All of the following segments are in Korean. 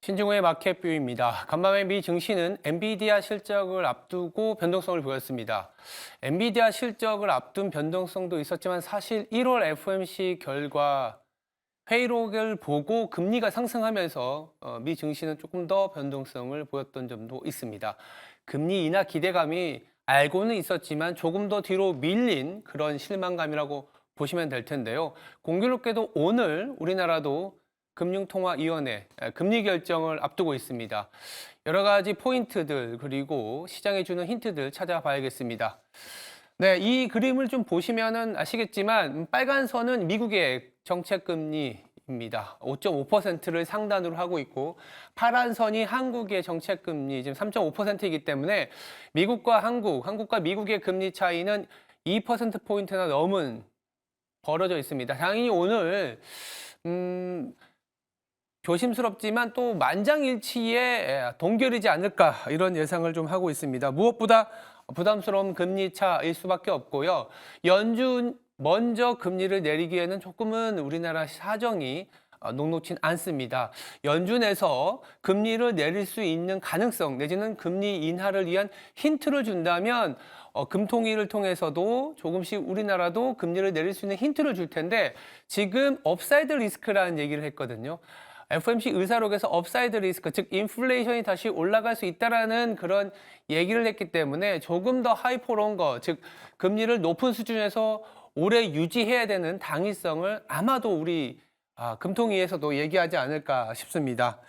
신중호의 마켓뷰입니다. 간밤에 미 증시는 엔비디아 실적을 앞두고 변동성을 보였습니다. 엔비디아 실적을 앞둔 변동성도 있었지만 사실 1월 FOMC 결과 회의록을 보고 금리가 상승하면서 미 증시는 조금 더 변동성을 보였던 점도 있습니다. 금리 인하 기대감이 알고는 있었지만 조금 더 뒤로 밀린 그런 실망감이라고 보시면 될 텐데요. 공교롭게도 오늘 우리나라도 금융통화위원회 금리 결정을 앞두고 있습니다. 여러 가지 포인트들 그리고 시장에 주는 힌트들 찾아봐야겠습니다. 네, 이 그림을 좀 보시면은 아시겠지만 빨간 선은 미국의 정책금리입니다. 5.5%를 상단으로 하고 있고 파란 선이 한국의 정책금리 지금 3.5%이기 때문에 미국과 한국과 미국의 금리 차이는 2%포인트나 넘은 벌어져 있습니다. 당연히 오늘 조심스럽지만 또 만장일치의 동결이지 않을까 이런 예상을 좀 하고 있습니다. 무엇보다 부담스러운 금리 차일 수밖에 없고요. 연준 먼저 금리를 내리기에는 조금은 우리나라 사정이 녹록진 않습니다. 연준에서 금리를 내릴 수 있는 가능성 내지는 금리 인하를 위한 힌트를 준다면 금통위를 통해서도 조금씩 우리나라도 금리를 내릴 수 있는 힌트를 줄 텐데 지금 업사이드 리스크라는 얘기를 했거든요. FOMC 의사록에서 업사이드 리스크, 즉 인플레이션이 다시 올라갈 수 있다라는 그런 얘기를 했기 때문에 조금 더 하이포런 거, 즉 금리를 높은 수준에서 오래 유지해야 되는 당위성을 아마도 우리 금통위에서도 얘기하지 않을까 싶습니다.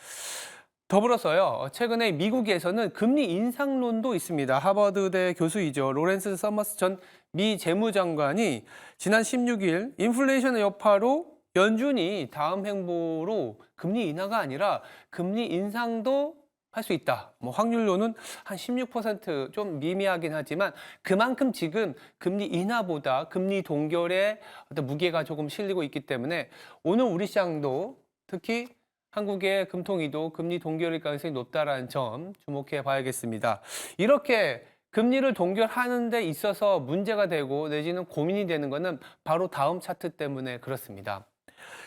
더불어서요, 최근에 미국에서는 금리 인상론도 있습니다. 하버드대 교수이죠. 로렌스 서머스 전 미 재무장관이 지난 16일 인플레이션의 여파로 연준이 다음 행보로 금리 인하가 아니라 금리 인상도 할 수 있다. 확률로는 한 16%좀 미미하긴 하지만 그만큼 지금 금리 인하보다 금리 동결에 어떤 무게가 조금 실리고 있기 때문에 오늘 우리 시장도 특히 한국의 금통위도 금리 동결일 가능성이 높다라는 점 주목해 봐야겠습니다. 이렇게 금리를 동결하는 데 있어서 문제가 되고 내지는 고민이 되는 것은 바로 다음 차트 때문에 그렇습니다.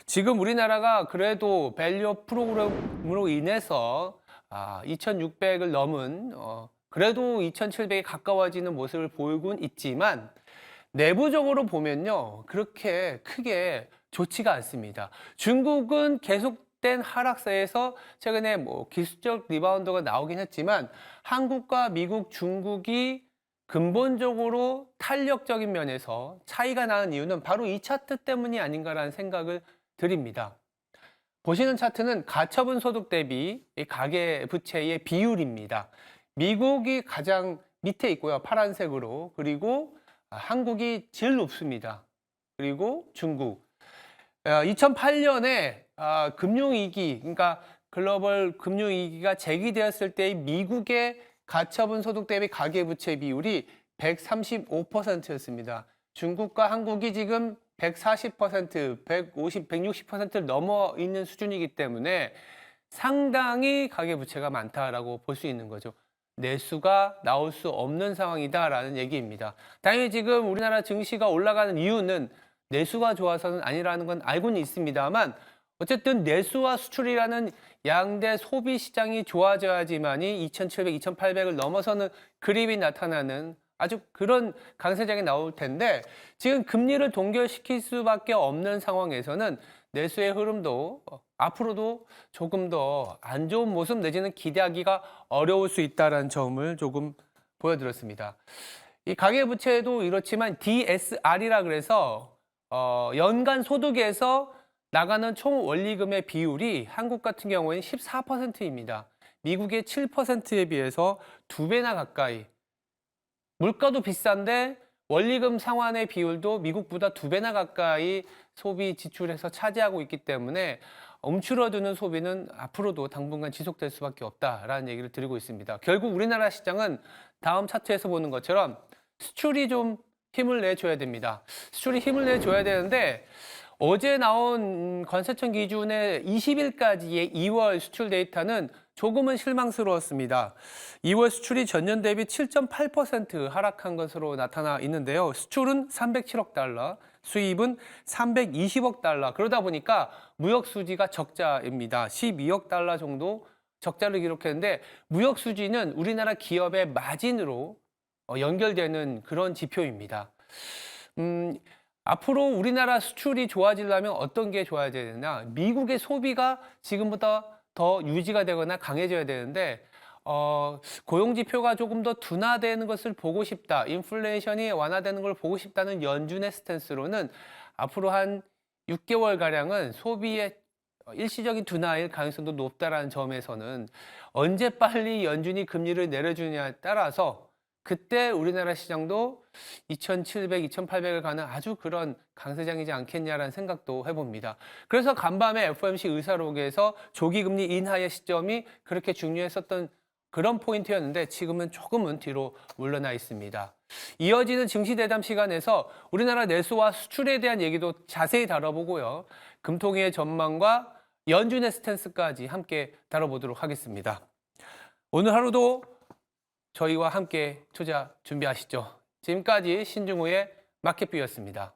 지금 우리나라가 그래도 밸류 프로그램으로 인해서 2,600을 넘은 그래도 2,700에 가까워지는 모습을 보이곤 있지만 내부적으로 보면요 그렇게 크게 좋지가 않습니다. 중국은 계속된 하락세에서 최근에 기술적 리바운드가 나오긴 했지만 한국과 미국, 중국이 근본적으로 탄력적인 면에서 차이가 나는 이유는 바로 이 차트 때문이 아닌가라는 생각을 드립니다. 보시는 차트는 가처분 소득 대비 가계 부채의 비율입니다. 미국이 가장 밑에 있고요. 파란색으로. 그리고 한국이 제일 높습니다. 그리고 중국. 2008년에 금융위기, 그러니까 글로벌 금융위기가 제기되었을 때의 미국의 가처분 소득 대비 가계부채 비율이 135%였습니다. 중국과 한국이 지금 140%, 150, 160%를 넘어 있는 수준이기 때문에 상당히 가계부채가 많다라고 볼 수 있는 거죠. 내수가 나올 수 없는 상황이다라는 얘기입니다. 당연히 지금 우리나라 증시가 올라가는 이유는 내수가 좋아서는 아니라는 건 알고는 있습니다만 어쨌든 내수와 수출이라는 양대 소비 시장이 좋아져야지만이 2,700, 2,800을 넘어서는 그림이 나타나는 아주 그런 강세장이 나올 텐데 지금 금리를 동결시킬 수밖에 없는 상황에서는 내수의 흐름도 앞으로도 조금 더 안 좋은 모습 내지는 기대하기가 어려울 수 있다는 점을 조금 보여드렸습니다. 이 가계부채도 이렇지만 DSR이라 그래서 연간 소득에서 나가는 총 원리금의 비율이 한국 같은 경우에는 14%입니다. 미국의 7%에 비해서 2배나 가까이. 물가도 비싼데 원리금 상환의 비율도 미국보다 2배나 가까이 소비 지출에서 차지하고 있기 때문에 움츠러드는 소비는 앞으로도 당분간 지속될 수밖에 없다라는 얘기를 드리고 있습니다. 결국 우리나라 시장은 다음 차트에서 보는 것처럼 수출이 좀 힘을 내줘야 됩니다. 수출이 힘을 내줘야 되는데 어제 나온 관세청 기준의 20일까지의 2월 수출 데이터는 조금은 실망스러웠습니다. 2월 수출이 전년 대비 7.8% 하락한 것으로 나타나 있는데요. 수출은 307억 달러, 수입은 320억 달러. 그러다 보니까 무역 수지가 적자입니다. 12억 달러 정도 적자를 기록했는데 무역 수지는 우리나라 기업의 마진으로 연결되는 그런 지표입니다. 앞으로 우리나라 수출이 좋아지려면 어떤 게 좋아야 되나? 미국의 소비가 지금보다 더 유지가 되거나 강해져야 되는데 고용 지표가 조금 더 둔화되는 것을 보고 싶다. 인플레이션이 완화되는 걸 보고 싶다는 연준의 스탠스로는 앞으로 한 6개월 가량은 소비의 일시적인 둔화일 가능성도 높다라는 점에서는 언제 빨리 연준이 금리를 내려주냐에 따라서 그때 우리나라 시장도 2,700, 2,800을 가는 아주 그런 강세장이지 않겠냐라는 생각도 해봅니다. 그래서 간밤에 FOMC 의사록에서 조기금리 인하의 시점이 그렇게 중요했었던 그런 포인트였는데 지금은 조금은 뒤로 물러나 있습니다. 이어지는 증시대담 시간에서 우리나라 내수와 수출에 대한 얘기도 자세히 다뤄보고요. 금통위의 전망과 연준의 스탠스까지 함께 다뤄보도록 하겠습니다. 오늘 하루도 저희와 함께 투자 준비하시죠. 지금까지 신중호의 마켓뷰였습니다.